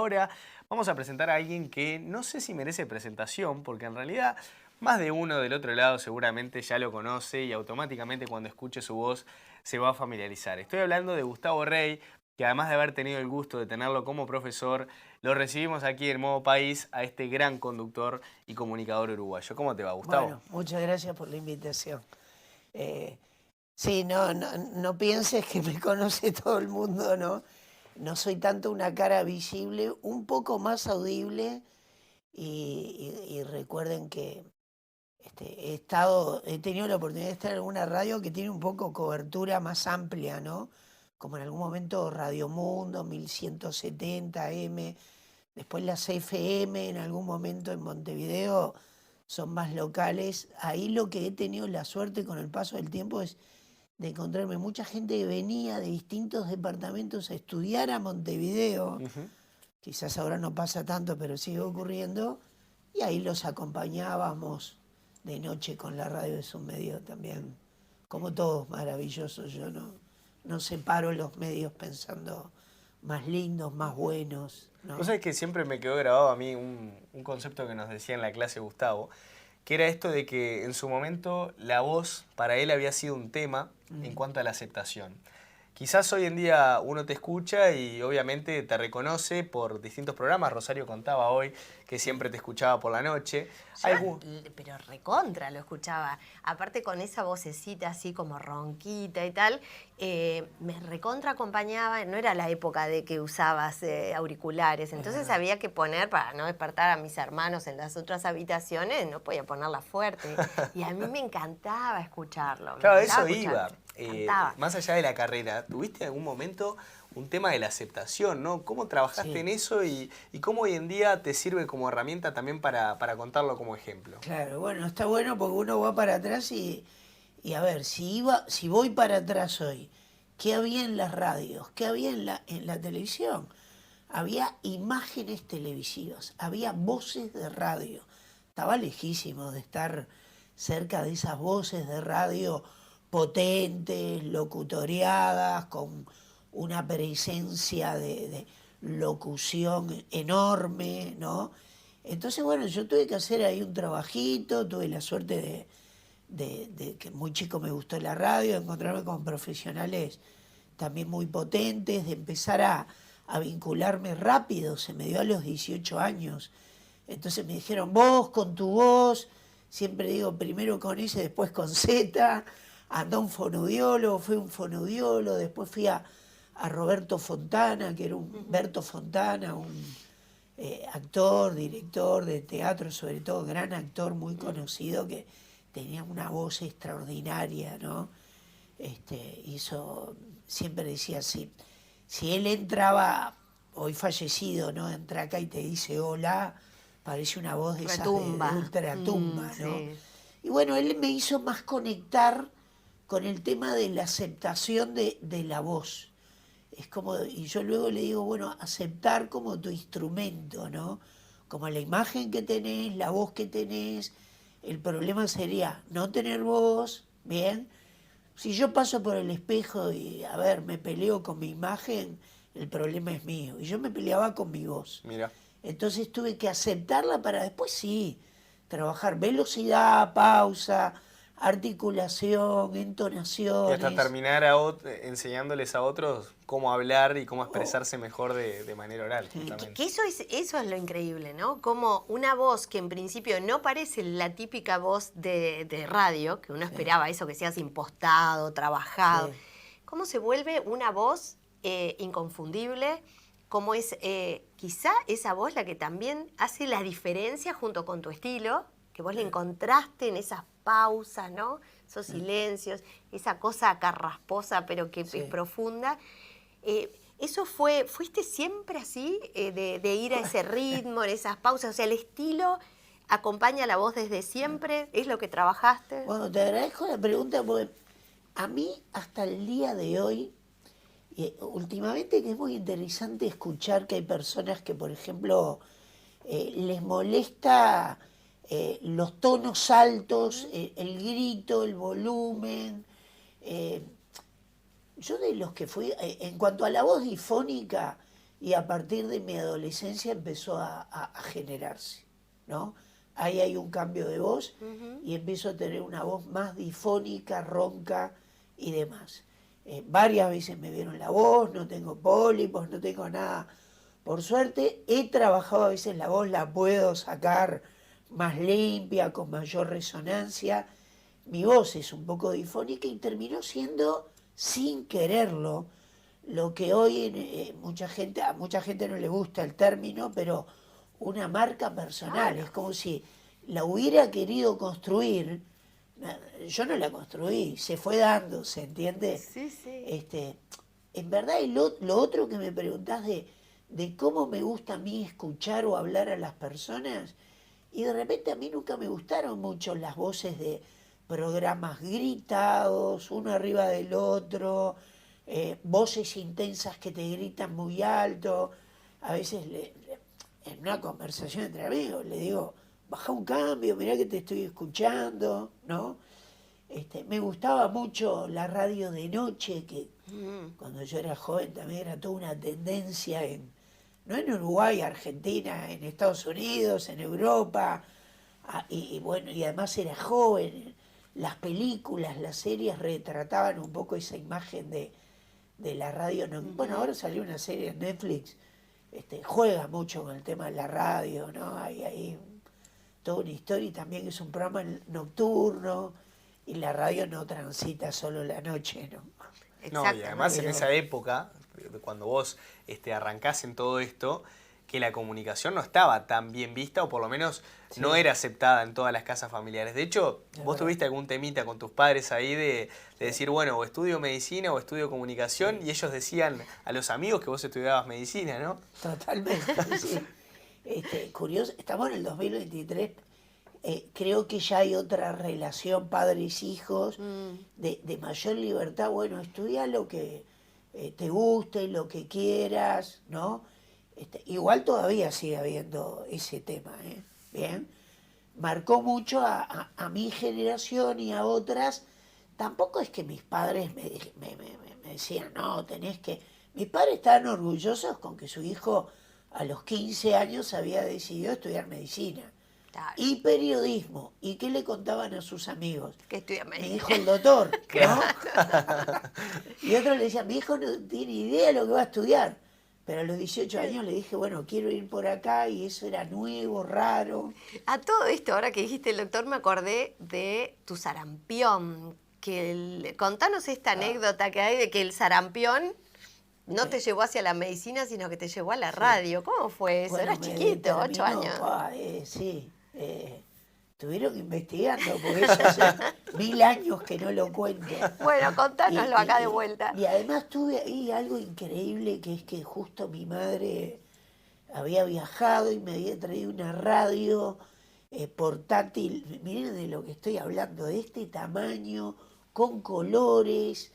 Ahora vamos a presentar a alguien que no sé si merece presentación, porque en realidad más de uno del otro lado seguramente ya lo conoce y automáticamente cuando escuche su voz se va a familiarizar. Estoy hablando de Gustavo Rey, que además de haber tenido el gusto de tenerlo como profesor, lo recibimos aquí en Modo País a este gran conductor y comunicador uruguayo. ¿Cómo te va, Gustavo? Bueno, muchas gracias por la invitación. Eh, sí, no pienses que me conoce todo el mundo, ¿no? No soy tanto una cara visible, un poco más audible y recuerden que he tenido la oportunidad de estar en una radio que tiene un poco cobertura más amplia, ¿no? Como en algún momento Radio Mundo, 1170M, después las FM en algún momento en Montevideo son más locales. Ahí lo que he tenido la suerte con el paso del tiempo es de encontrarme mucha gente que venía de distintos departamentos a estudiar a Montevideo. Ujú. Quizás ahora no pasa tanto, pero sigue ocurriendo. Y ahí los acompañábamos de noche con la radio. Es un medio también, como todos, maravillosos. Yo no separo los medios pensando más lindos, más buenos, Vos ¿no? sabés que siempre me quedó grabado a mí un concepto que nos decía en la clase Gustavo, que era esto de que en su momento la voz para él había sido un tema en cuanto a la aceptación. Quizás hoy en día uno te escucha y obviamente te reconoce por distintos programas. Rosario contaba hoy que siempre te escuchaba por la noche. Pero recontra lo escuchaba. Aparte con esa vocecita así como ronquita y tal, me recontra acompañaba. No era la época de que usabas auriculares, entonces había que poner, para no despertar a mis hermanos en las otras habitaciones, no podía ponerla fuerte. Y a mí me encantaba escucharlo. Claro, Me eso encantaba iba. escucharte. Me encantaba. Más allá de la carrera, ¿tuviste en algún momento un tema de la aceptación, ¿no? ¿Cómo trabajaste Sí, en eso y cómo hoy en día te sirve como herramienta también para contarlo como ejemplo? claro, bueno, está bueno porque uno va para atrás y a ver, si voy para atrás hoy, ¿qué había en las radios? ¿Qué había en la televisión? Había imágenes televisivas, había voces de radio. Estaba lejísimo de estar cerca de esas voces de radio potentes, locutoriadas, con una presencia de locución enorme, ¿no? Entonces, bueno, yo tuve que hacer ahí un trabajito, tuve la suerte de que muy chico me gustó la radio, de encontrarme con profesionales también muy potentes, de empezar a vincularme rápido, se me dio a los 18 años. Entonces me dijeron, vos con tu voz, siempre digo primero con S, después con Z, anda un fonoaudiólogo, fui un fonoaudiólogo, después fui a Roberto Fontana, que era un Berto Fontana, un actor, director de teatro, sobre todo gran actor muy conocido que tenía una voz extraordinaria, ¿no? Siempre decía así, si él entraba, hoy fallecido, ¿no? Entra acá y te dice hola, parece una voz de esas de Retumba. ultratumba, ¿no? Sí. Y bueno, él me hizo más conectar con el tema de la aceptación de la voz. Es como, y yo luego le digo, bueno, aceptar como tu instrumento, ¿no? Como la imagen que tenés, la voz que tenés. El problema sería no tener voz, bien. Si yo paso por el espejo y, a ver, me peleo con mi imagen, el problema es mío. Y yo me peleaba con mi voz. Mira. Entonces tuve que aceptarla para después sí, trabajar velocidad, pausa, articulación, Y hasta entonaciones. terminar enseñándoles a otros cómo hablar y cómo expresarse mejor de manera oral, Que justamente. eso es lo increíble, ¿no? Como una voz que en principio no parece la típica voz de radio, que uno esperaba eso, que seas impostado, trabajado, Sí, cómo se vuelve una voz inconfundible, cómo es quizá esa voz la que también hace la diferencia junto con tu estilo, que vos le encontraste en esas pausas, ¿no? Esos silencios, esa cosa carrasposa pero que es sí. profunda. ¿Eso fuiste siempre así, de ir a ese ritmo, en esas pausas? O sea, el estilo acompaña la voz desde siempre, ¿es lo que trabajaste? Bueno, te agradezco la pregunta porque a mí hasta el día de hoy, últimamente que es muy interesante escuchar que hay personas que, por ejemplo, les molesta los tonos altos, el grito, el volumen. eh, yo de los que fui, en cuanto a la voz difónica, y a partir de mi adolescencia empezó a generarse, ¿no? Ahí hay un cambio de voz y empiezo a tener una voz más difónica, ronca y demás. Varias veces me vieron la voz, no tengo pólipos, no tengo nada. Por suerte he trabajado a veces la voz, la puedo sacar más limpia, con mayor resonancia. Mi voz es un poco difónica y terminó siendo, sin quererlo, lo que hoy a mucha gente no le gusta el término, pero una marca personal. Claro. Es como si la hubiera querido construir. Yo no la construí, se fue dando, ¿se entiende? Sí, sí. En verdad, lo otro que me preguntás de cómo me gusta a mí escuchar o hablar a las personas, y de repente a mí nunca me gustaron mucho las voces de programas gritados, uno arriba del otro, voces intensas que te gritan muy alto. A veces en una conversación entre amigos le digo, baja un cambio, mirá que te estoy escuchando, ¿no? Me gustaba mucho la radio de noche, que cuando yo era joven también era toda una tendencia no en Uruguay, Argentina, en Estados Unidos, en Europa, y bueno, y además era joven. Las películas, las series retrataban un poco esa imagen de la radio. Bueno, ahora salió una serie en Netflix, juega mucho con el tema de la radio, ¿no? Hay toda una historia, y también es un programa nocturno, y la radio no transita solo la noche, ¿no? No, y además en Pero- esa época, cuando vos arrancás en todo esto, que la comunicación no estaba tan bien vista, o por lo menos no era aceptada en todas las casas familiares. De hecho, Es vos verdad. tuviste algún temita con tus padres ahí de decir, bueno, o estudio medicina o estudio comunicación, y ellos decían a los amigos que vos estudiabas medicina, ¿no? Totalmente, sí. Curioso, estamos en el 2023, creo que ya hay otra relación padres-hijos, de mayor libertad. Bueno, estudia lo que te guste, lo que quieras, ¿no? Igual todavía sigue habiendo ese tema, ¿eh? Bien. Marcó mucho a mi generación y a otras. Tampoco es que mis padres me decían, no, tenés que... Mis padres estaban orgullosos con que su hijo a los 15 años había decidido estudiar medicina Claro. y periodismo. ¿Y qué le contaban a sus amigos? Que estudia Mi medicina. hijo el doctor, ¿no? Y otro le decía, mi hijo no tiene idea de lo que va a estudiar. Pero a los 18 años le dije, bueno, quiero ir por acá, y eso era nuevo, raro. A todo esto, ahora que dijiste el doctor, me acordé de tu sarampión. Contanos esta anécdota que hay de que el sarampión no te llevó hacia la medicina, sino que te llevó a la radio. ¿Cómo fue eso? Bueno, Eras me chiquito, 8 determinó, años. sí. Tuvieron que investigando, porque eso hace 1000 años que no lo cuento. Bueno, contánoslo acá de Y- vuelta. Y además tuve ahí algo increíble, que es que justo mi madre había viajado y me había traído una radio portátil. Miren de lo que estoy hablando, de este tamaño, con colores,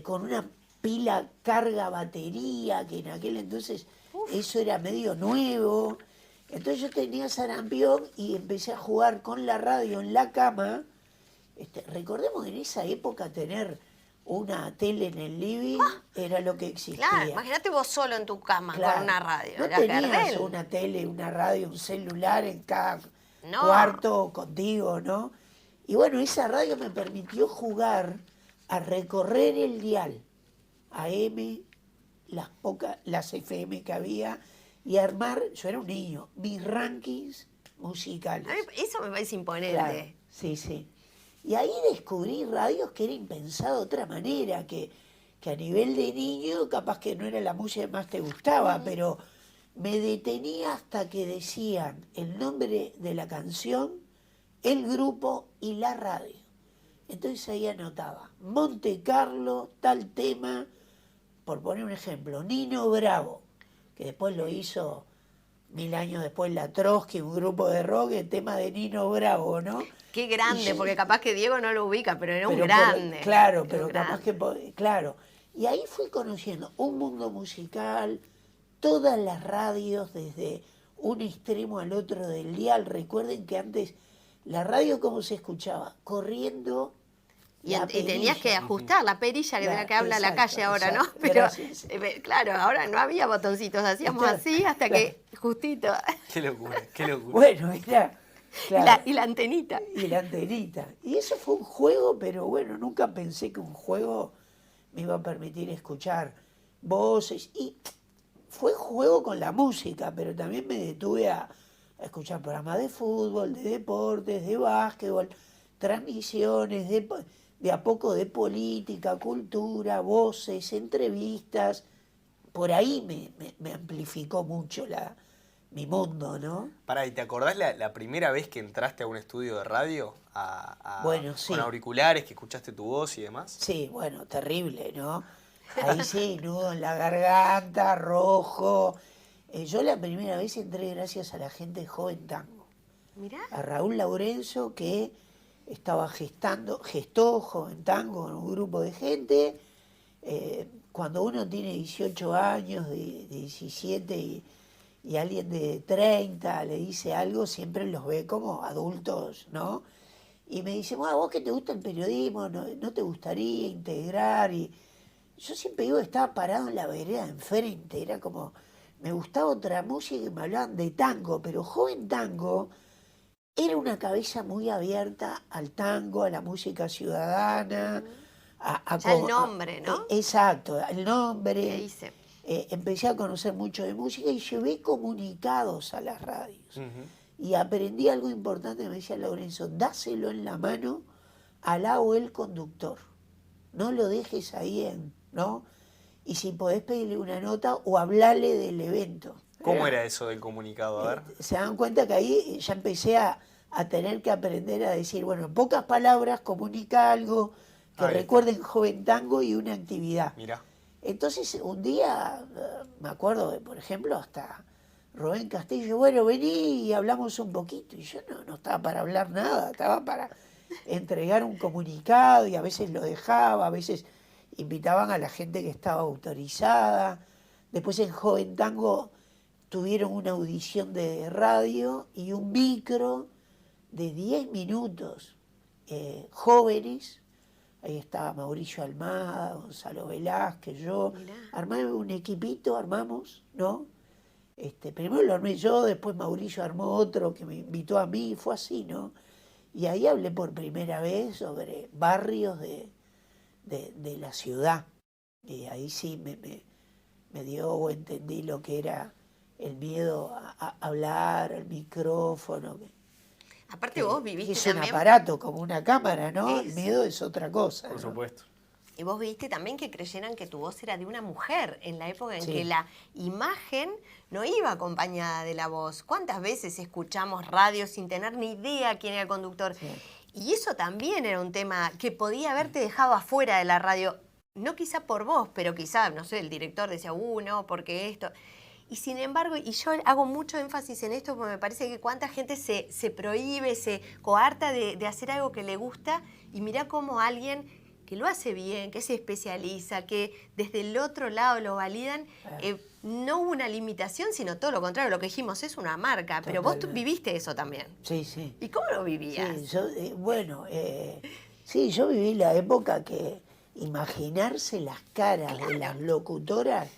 con una pila carga batería, que en aquel entonces eso era medio nuevo. Entonces yo tenía sarampión y empecé a jugar con la radio en la cama. Recordemos que en esa época tener una tele en el living era lo que existía. Claro, imagínate vos solo en tu cama Claro. con una radio. No Era tenías Gardel. una tele, una radio, un celular en cada No. cuarto contigo, ¿no? Y bueno, esa radio me permitió jugar a recorrer el dial, AM, las FM que había, y armar, yo era un niño, mis rankings musicales. A mí eso me parece imponente. Claro, sí. Y ahí descubrí radios que era impensado de otra manera, que a nivel de niño capaz que no era la música que más te gustaba, pero me detenía hasta que decían el nombre de la canción, el grupo y la radio. Entonces ahí anotaba, Monte Carlo, tal tema, por poner un ejemplo, Nino Bravo, que después lo hizo 1000 años después la Trotsky, un grupo de rock, el tema de Nino Bravo, ¿no? Qué grande, Y yo- porque capaz que Diego no lo ubica, pero era un pero grande. claro, Era pero un capaz grande. que, claro. Y ahí fui conociendo un mundo musical, todas las radios, desde un extremo al otro del dial. Recuerden que antes la radio, ¿cómo se escuchaba? Corriendo Y tenías que ajustar la perilla de la que habla la calle ahora, ¿no? exacto, Pero gracias. claro, ahora no había botoncitos, hacíamos Claro, así hasta que justito. Qué locura, qué locura. Bueno, era, claro, Y la antenita. y la antenita. Y eso fue un juego, pero bueno, nunca pensé que un juego me iba a permitir escuchar voces. Y fue juego con la música, pero también me detuve a escuchar programas de fútbol, de deportes, de básquetbol, transmisiones, de a poco de política, cultura, voces, entrevistas. Por ahí me amplificó mucho mi mundo, ¿no? Pará, ¿y te acordás la primera vez que entraste a un estudio de radio? Bueno, sí. Con auriculares, que escuchaste tu voz y demás. Sí, bueno, terrible, ¿no? Ahí sí, nudo en la garganta, rojo. Yo la primera vez entré gracias a la gente de Joven Tango. Mirá. A Raúl Laurenzo, que gestó Joven Tango con un grupo de gente. Cuando uno tiene 18 años, de 17 y alguien de 30 le dice algo, siempre los ve como adultos, ¿no? Y me dice, bueno, vos que te gusta el periodismo, ¿no te gustaría integrar? Y yo siempre digo que estaba parado en la vereda enfrente, era como, me gustaba otra música y me hablaban de tango, pero Joven Tango era una cabeza muy abierta al tango, a la música ciudadana. Ya el nombre, ¿no? Exacto, el nombre. ¿Qué hice? Empecé a conocer mucho de música y llevé comunicados a las radios. Ujú. Y aprendí algo importante, me decía Lorenzo, dáselo en la mano al a o el conductor. No lo dejes ahí, ¿no? Y si podés pedirle una nota o hablarle del evento. ¿Cómo era eso del comunicado? A ver. Se dan cuenta que ahí ya empecé a tener que aprender a decir, bueno, en pocas palabras comunica algo, que Ahí está. recuerden Joven Tango y una actividad. Mirá. Entonces un día, me acuerdo, por ejemplo, hasta Rubén Castillo, bueno, vení y hablamos un poquito. Y yo no estaba para hablar nada, estaba para entregar un comunicado y a veces lo dejaba, a veces invitaban a la gente que estaba autorizada. Después en Joven Tango tuvieron una audición de radio y un micro de 10 minutos, jóvenes. Ahí estaba Mauricio Almada, Gonzalo Velázquez, yo. Mirá. Armamos un equipito, ¿no? Primero lo armé yo, después Mauricio armó otro que me invitó a mí, fue así, ¿no? Y ahí hablé por primera vez sobre barrios de la ciudad. Y ahí sí me dio o entendí lo que era el miedo a hablar, al micrófono. Aparte vos Que viviste es un también. aparato como una cámara, ¿no? El Es. miedo es otra cosa. Por ¿no? supuesto. Y vos viste también que creyeran que tu voz era de una mujer en la época en Sí. que la imagen no iba acompañada de la voz. ¿Cuántas veces escuchamos radio sin tener ni idea quién era el conductor? Sí. Y eso también era un tema que podía haberte dejado afuera de la radio. No quizá por vos, pero quizá, no sé, el director decía, no, porque esto... Y sin embargo, y yo hago mucho énfasis en esto porque me parece que cuánta gente se prohíbe, se coarta de hacer algo que le gusta y mirá cómo alguien que lo hace bien, que se especializa, que desde el otro lado lo validan, no hubo una limitación, sino todo lo contrario, lo que dijimos es una marca, pero vos viviste eso también. Sí, sí. ¿Y cómo lo vivías? Sí, sí, yo viví la época que imaginarse las caras de las locutoras,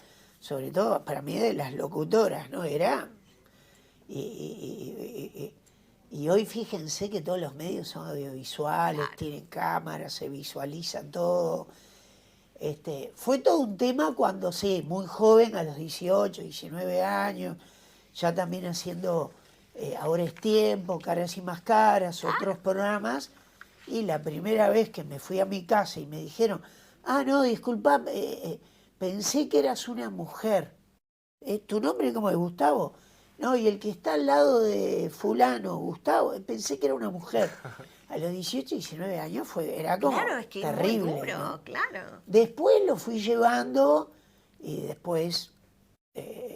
sobre todo para mí de las locutoras, ¿no? Era... Y hoy fíjense que todos los medios son audiovisuales, Claro. tienen cámaras, se visualiza todo. Fue todo un tema cuando, sí, muy joven, a los 18, 19 años, ya también haciendo Ahora es Tiempo, Caras y Más Caras, otros programas, y la primera vez que me fui a mi casa y me dijeron, no, disculpa, pensé que eras una mujer. ¿Tu nombre cómo es, Gustavo? No, y el que está al lado de fulano, Gustavo, pensé que era una mujer. A los 18, 19 años era como Claro, es que terrible. es muy duro, ¿no? claro. Después lo fui llevando y después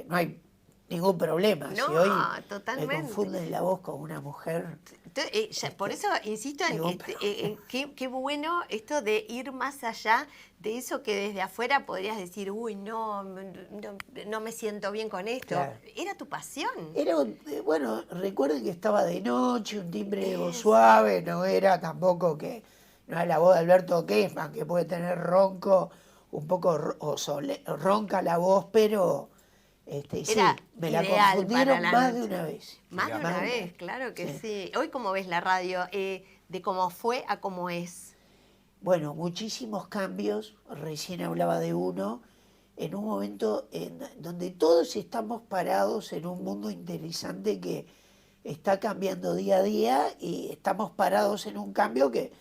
no hay ningún problema. No, Si hoy totalmente. me confunden la voz con una mujer, Entonces, por eso insisto en, digo, qué bueno esto de ir más allá de eso que desde afuera podrías decir, no me siento bien con esto. Claro. Era tu pasión. era, bueno, recuerden que estaba de noche, un timbre de voz suave, no era tampoco que no es la voz de Alberto Kessman, que puede tener ronco, un poco ronca la voz, pero sí, Era me la ideal confundieron para la más de noche. una vez. Más de una vez, claro que sí. Hoy, ¿cómo ves la radio? De cómo fue a cómo es. Bueno, muchísimos cambios, recién hablaba de uno, en un momento en donde todos estamos parados en un mundo interesante que está cambiando día a día y estamos parados en un cambio que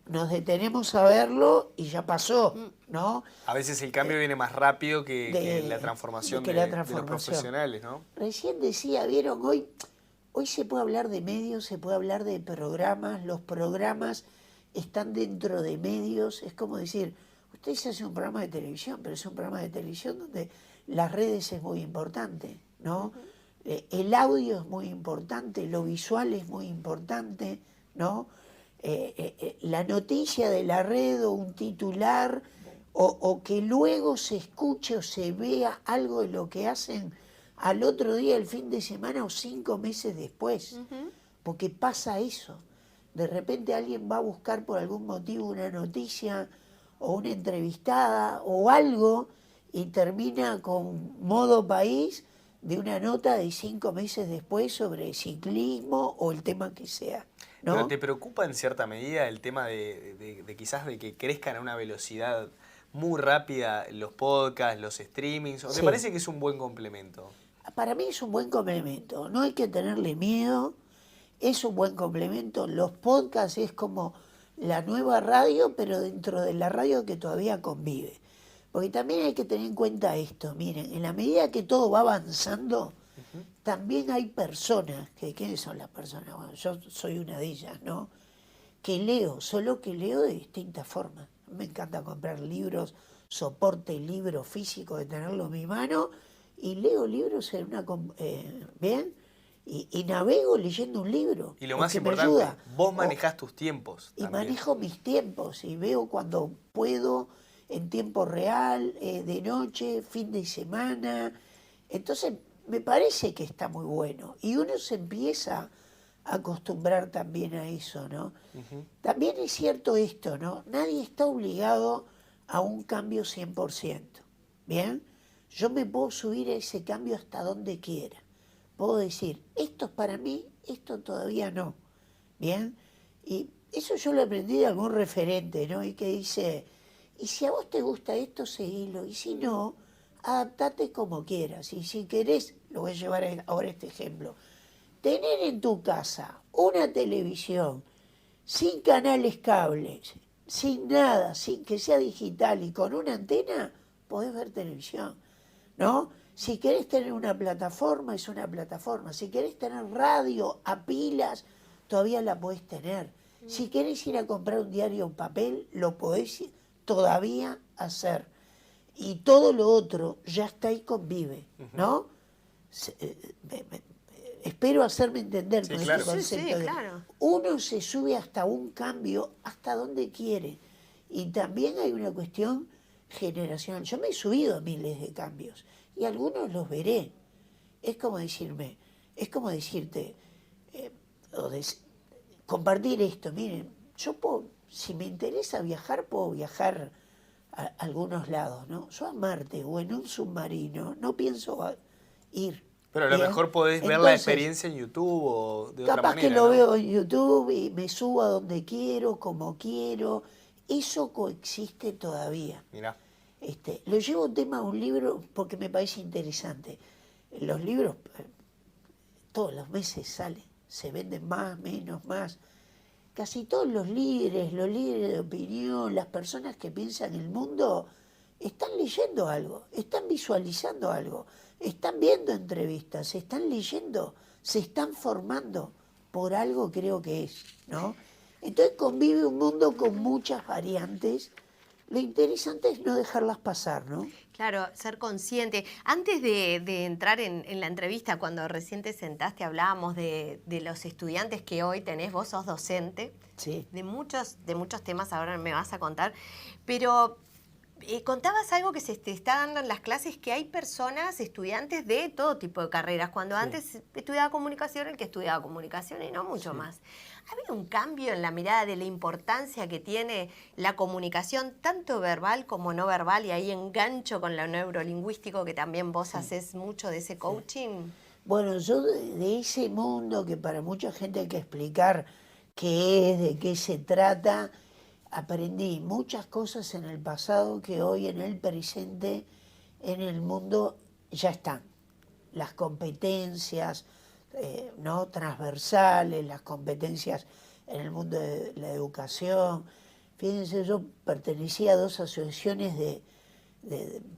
nos detenemos a verlo y ya pasó, ¿no? A veces el cambio viene más rápido que la De transformación que la de los transformación. profesionales, ¿no? Recién decía, vieron, hoy se puede hablar de medios, se puede hablar de programas, los programas están dentro de medios, es como decir, usted se hace un programa de televisión, pero es un programa de televisión donde las redes es muy importante, ¿no? El audio es muy importante, lo visual es muy importante, ¿no? La noticia de la red o un titular o que luego se escuche o se vea algo de lo que hacen al otro día, el fin de semana o 5 meses después, porque pasa eso. De repente alguien va a buscar por algún motivo una noticia o una entrevistada o algo y termina con modo país de una nota de 5 meses después sobre ciclismo o el tema que sea, ¿no? ¿Pero te preocupa en cierta medida el tema de quizás de que crezcan a una velocidad muy rápida los podcasts, los streamings? ¿O te Sí. parece que es un buen complemento? Para mí es un buen complemento, no hay que tenerle miedo, es un buen complemento. Los podcasts es como la nueva radio, pero dentro de la radio que todavía convive. Porque también hay que tener en cuenta esto, miren, en la medida que todo va avanzando, también hay personas, ¿quiénes son las personas? Bueno, yo soy una de ellas, ¿no? Que leo, solo que leo de distintas formas. Me encanta comprar libros, soporte libro físico, de tenerlo en mi mano, y leo libros en una... ¿bien? Y navego leyendo un libro. Y lo más porque me importante, ayuda. vos manejás tus tiempos Y también. manejo mis tiempos y veo cuando puedo en tiempo real, de noche, fin de semana. Entonces me parece que está muy bueno y uno se empieza a acostumbrar también a eso, ¿no? También es cierto esto, ¿no? Nadie está obligado a un cambio 100%, ¿bien? Yo me puedo subir a ese cambio hasta donde quiera. Puedo decir, esto es para mí, esto todavía no, ¿bien? Y eso yo lo aprendí de algún referente, ¿no? Y que dice, y si a vos te gusta esto, seguilo, y si no, adaptate como quieras. Y si querés, lo voy a llevar ahora este ejemplo, tener en tu casa una televisión sin canales cables, sin nada, sin que sea digital y con una antena, podés ver televisión, ¿no? Si querés tener una plataforma, es una plataforma. Si querés tener radio a pilas, todavía la podés tener. Si querés ir a comprar un diario en papel, lo podés todavía hacer. Y todo lo otro ya está y convive, ¿no? Espero hacerme entender Sí, con claro. este concepto. Sí, de claro. uno se sube hasta un cambio, hasta donde quiere. Y también hay una cuestión generacional. Yo me he subido a miles de cambios y algunos los veré. Es como decirte, compartir esto. Miren, yo puedo, si me interesa viajar, puedo viajar a algunos lados, ¿no? Yo a Marte o en un submarino no pienso ir. Pero a lo ¿bien? mejor podés ver la Entonces, experiencia en YouTube o de otra capaz manera, que lo ¿no? veo en YouTube y me subo a donde quiero, como quiero. Eso coexiste todavía. Mirá. Lo llevo un tema a un libro porque me parece interesante. Los libros todos los meses salen, se venden más, menos, más. Casi todos los líderes de opinión, las personas que piensan el mundo, están leyendo algo, están visualizando algo, están viendo entrevistas, están leyendo, se están formando por algo, creo que es, ¿no? Entonces convive un mundo con muchas variantes. Lo interesante es no dejarlas pasar, ¿no? Claro, ser consciente. Antes de entrar en la entrevista, cuando recién te sentaste, hablábamos de los estudiantes que hoy tenés, vos sos docente, Sí. de muchos temas ahora me vas a contar, pero Contabas algo que se te está dando en las clases, que hay personas, estudiantes de todo tipo de carreras. Cuando antes estudiaba comunicación, el que estudiaba comunicación y no mucho más. ¿Ha habido un cambio en la mirada de la importancia que tiene la comunicación, tanto verbal como no verbal? Y ahí engancho con lo neurolingüístico, que también vos haces mucho de ese coaching. Bueno, yo de ese mundo que para mucha gente hay que explicar qué es, de qué se trata, aprendí muchas cosas en el pasado que hoy en el presente, en el mundo, ya están. Las competencias ¿no? transversales, las competencias en el mundo de la educación. Fíjense, yo pertenecía a 2 asociaciones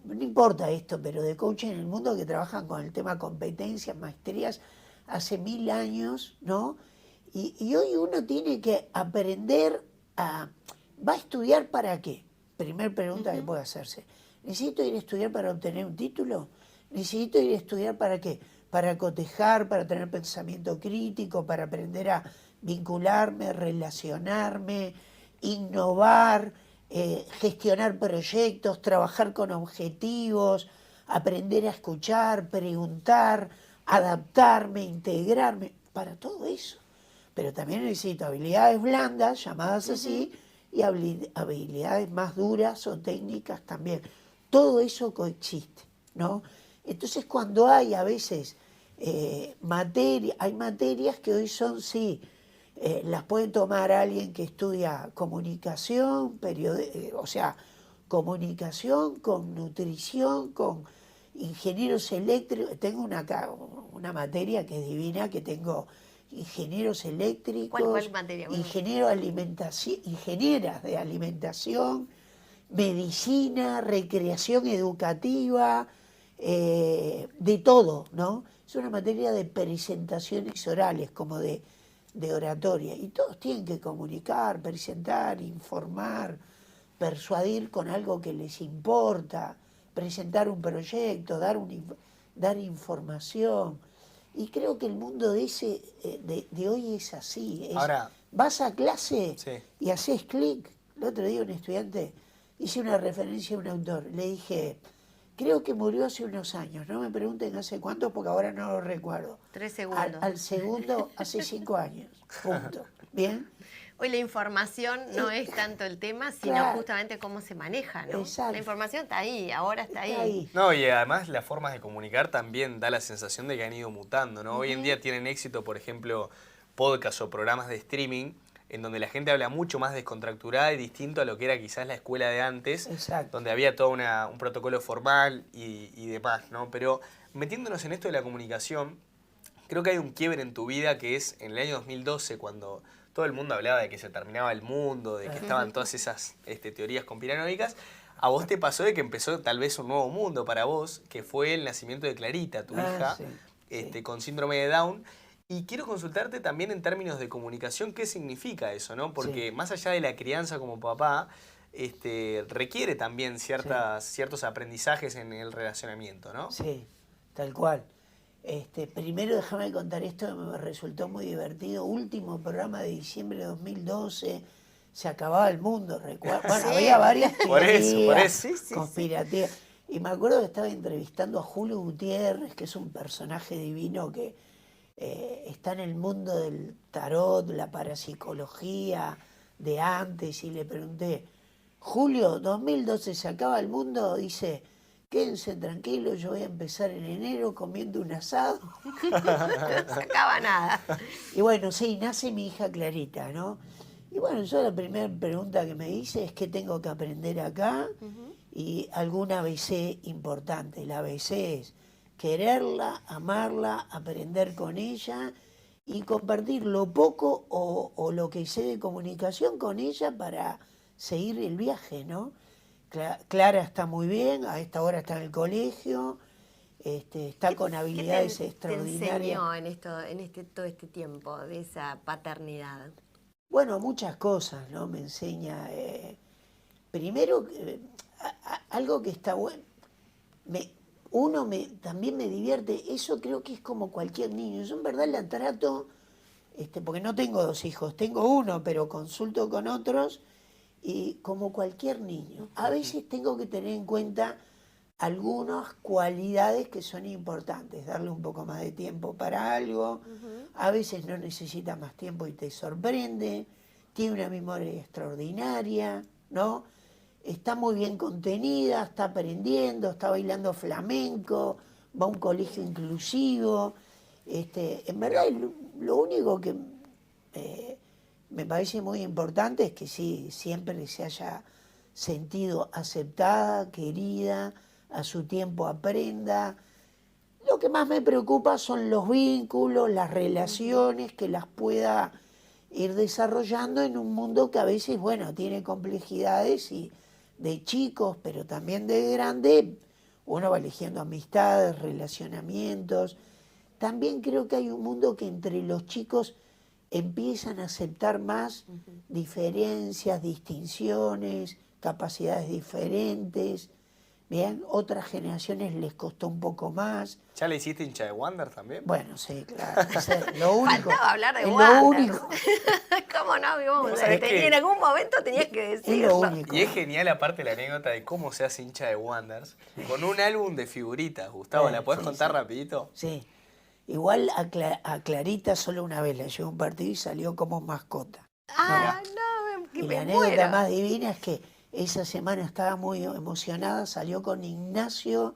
no importa esto, pero de coaching en el mundo que trabajan con el tema competencias, maestrías, hace 1000 años, ¿no? Y hoy uno tiene que aprender a... ¿Va a estudiar para qué? Primer pregunta que puede hacerse. ¿Necesito ir a estudiar para obtener un título? ¿Necesito ir a estudiar para qué? Para cotejar, para tener pensamiento crítico, para aprender a vincularme, relacionarme, innovar, gestionar proyectos, trabajar con objetivos, aprender a escuchar, preguntar, adaptarme, integrarme, para todo eso. Pero también necesito habilidades blandas, llamadas así, y habilidades más duras o técnicas también. Todo eso coexiste, ¿no? Entonces cuando hay a veces hay materias que hoy son, sí, las puede tomar alguien que estudia comunicación, o sea, comunicación con nutrición, con ingenieros eléctricos. Tengo una materia que es divina, que tengo ingenieros eléctricos, ¿Cuál materia? ingenieras de alimentación, medicina, recreación educativa, de todo, ¿no? Es una materia de presentaciones orales, como de oratoria, y todos tienen que comunicar, presentar, informar, persuadir con algo que les importa, presentar un proyecto, dar información. Y creo que el mundo de hoy es así. Ahora, vas a clase sí. y haces clic. El otro día un estudiante, hice una referencia a un autor, le dije, creo que murió hace unos años, no me pregunten hace cuánto porque ahora no lo recuerdo. 3 segundos. Al segundo, hace 5 años, punto. ¿Bien? Hoy la información no es tanto el tema, sino Claro. justamente cómo se maneja, ¿no? Exacto. La información está ahí, ahora está Está ahí. No, y además las formas de comunicar también da la sensación de que han ido mutando, ¿no? Hoy en día tienen éxito, por ejemplo, podcasts o programas de streaming en donde la gente habla mucho más descontracturada y distinto a lo que era quizás la escuela de antes, Exacto. donde había todo un protocolo formal y demás, ¿no? Pero metiéndonos en esto de la comunicación, creo que hay un quiebre en tu vida que es en el año 2012, cuando todo el mundo hablaba de que se terminaba el mundo, de que estaban todas esas teorías conspiranoicas. A vos te pasó de que empezó tal vez un nuevo mundo para vos, que fue el nacimiento de Clarita, tu hija, Sí. con síndrome de Down. Y quiero consultarte también en términos de comunicación, ¿qué significa eso, no? Porque más allá de la crianza como papá, requiere también ciertos aprendizajes en el relacionamiento, ¿no? Sí, tal cual. Primero déjame contar esto que me resultó muy divertido. Último programa de diciembre de 2012, se acababa el mundo, recuerdo. Bueno, había varias Por teorías eso. conspirativas. Y me acuerdo que estaba entrevistando a Julio Gutiérrez, que es un personaje divino que está en el mundo del tarot, la parapsicología de antes, y le pregunté, Julio, 2012 se acaba el mundo, dice, quédense tranquilos, yo voy a empezar en enero comiendo un asado. No sacaba nada. Y bueno, sí, nace mi hija Clarita, ¿no? Y bueno, yo la primera pregunta que me hice es qué tengo que aprender acá y algún ABC importante. El ABC es quererla, amarla, aprender con ella y compartir lo poco o lo que sé de comunicación con ella para seguir el viaje, ¿no? Clara está muy bien, a esta hora está en el colegio, está con habilidades extraordinarias. ¿Qué te enseñó en todo este tiempo de esa paternidad? Bueno, muchas cosas, ¿no? Me enseña, primero, algo que está bueno, también me divierte, eso creo que es como cualquier niño, yo en verdad la trato, porque no tengo 2 hijos, tengo uno, pero consulto con otros, Y como cualquier niño, a veces tengo que tener en cuenta algunas cualidades que son importantes, darle un poco más de tiempo para algo, a veces no necesita más tiempo y te sorprende, tiene una memoria extraordinaria, ¿no? Está muy bien contenida, está aprendiendo, está bailando flamenco, va a un colegio inclusivo. En verdad, lo único que me parece muy importante es que sí, siempre se haya sentido aceptada, querida, a su tiempo aprenda. Lo que más me preocupa son los vínculos, las relaciones, que las pueda ir desarrollando en un mundo que a veces, bueno, tiene complejidades y de chicos, pero también de grande, uno va eligiendo amistades, relacionamientos. También creo que hay un mundo que entre los chicos empiezan a aceptar más diferencias, distinciones, capacidades diferentes. Bien, otras generaciones les costó un poco más. ¿Ya le hiciste hincha de Wander también? Bueno, sí, claro. Es lo único. Faltaba hablar de es Wander. lo único. ¿Cómo no? Vamos, ¿Sabés qué? en algún momento tenías que Es decirlo. lo único. Y es genial aparte la anécdota de cómo se hace hincha de Wanders con un álbum de figuritas. Gustavo, ¿la podés Sí, contar sí. rapidito? Sí. Igual a Clarita solo una vez la llevó a un partido y salió como mascota. Ah, no, Y que la me anécdota muero. más divina es que esa semana estaba muy emocionada, salió con Ignacio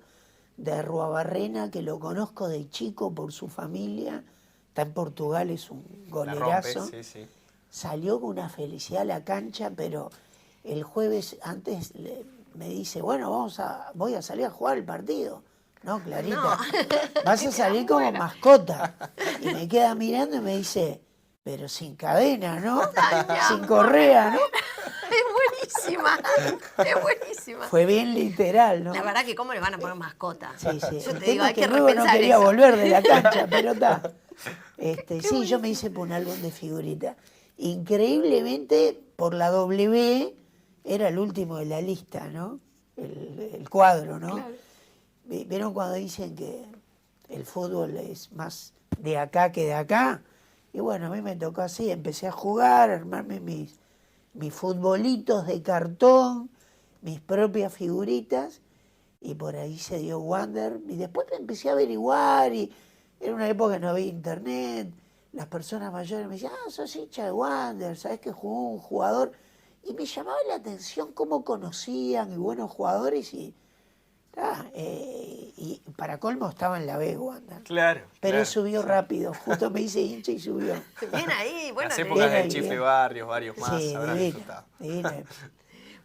de Ruabarrena, que lo conozco de chico por su familia, está en Portugal, es un La golerazo. rompe, sí, sí. Salió con una felicidad a la cancha, pero el jueves antes me dice, bueno, voy a salir a jugar el partido. No, Clarita, No. vas a salir como mascota. Y me queda mirando y me dice, pero sin cadena, ¿no? Sin correa, ¿no? Es buenísima. Es buenísima. Fue bien literal, ¿no? La verdad que cómo le van a poner mascota. Sí, sí. Yo El te tema digo, hay es que que luego no repensar quería eso. volver de la cancha, pero está. Sí, yo me hice por un álbum de figuritas. Increíblemente, por la W, era el último de la lista, ¿no? El cuadro, ¿no? Claro. ¿Vieron cuando dicen que el fútbol es más de acá que de acá? Y bueno, a mí me tocó así, empecé a jugar, a armarme mis futbolitos de cartón, mis propias figuritas, y por ahí se dio Wander. Y después me empecé a averiguar, y era una época que no había internet, las personas mayores me decían, sos hincha de Wander, ¿sabés que jugó un jugador? Y me llamaba la atención cómo conocían y buenos jugadores, y para colmo estaba en la B, Wander. Claro. Pero claro. subió rápido, justo me hice hincha y subió. Bien ahí, bueno. Las te- épocas bien del ahí, Chifle bien. Barrios, varios más, Sí, habrán divina, disfrutado. divina.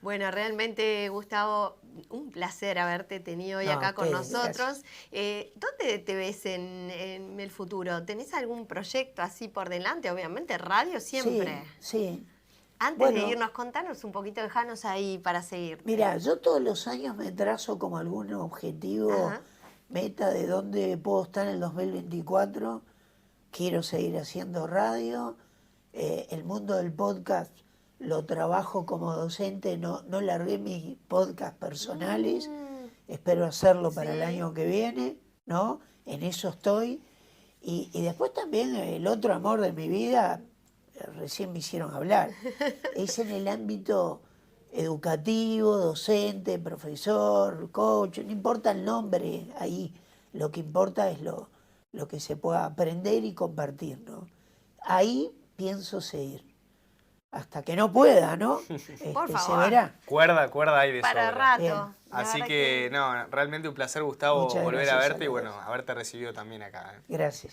Bueno, realmente, Gustavo, un placer haberte tenido hoy No, acá con ustedes, nosotros. ¿Dónde te ves en el futuro? ¿Tenés algún proyecto así por delante? Obviamente, radio siempre. Sí, sí. Antes Bueno. de irnos, contanos un poquito, dejanos ahí para seguir. Mira, yo todos los años me trazo como algún objetivo, Ajá. meta de dónde puedo estar en el 2024. Quiero seguir haciendo radio. El mundo del podcast lo trabajo como docente, no largué mis podcasts personales. Espero hacerlo para el Sí. año que viene, ¿no? En eso estoy. Y después también el otro amor de mi vida, recién me hicieron hablar, es en el ámbito educativo, docente, profesor, coach, no importa el nombre ahí, lo que importa es lo que se pueda aprender y compartir, ¿no? Ahí pienso seguir. Hasta que no pueda, ¿no? Se favor. verá. Cuerda hay de Para sobra. rato. Bien. La Así verdad que, no, realmente un placer, Gustavo, Muchas volver gracias a a verte y los bueno, dos. haberte recibido también acá. Gracias.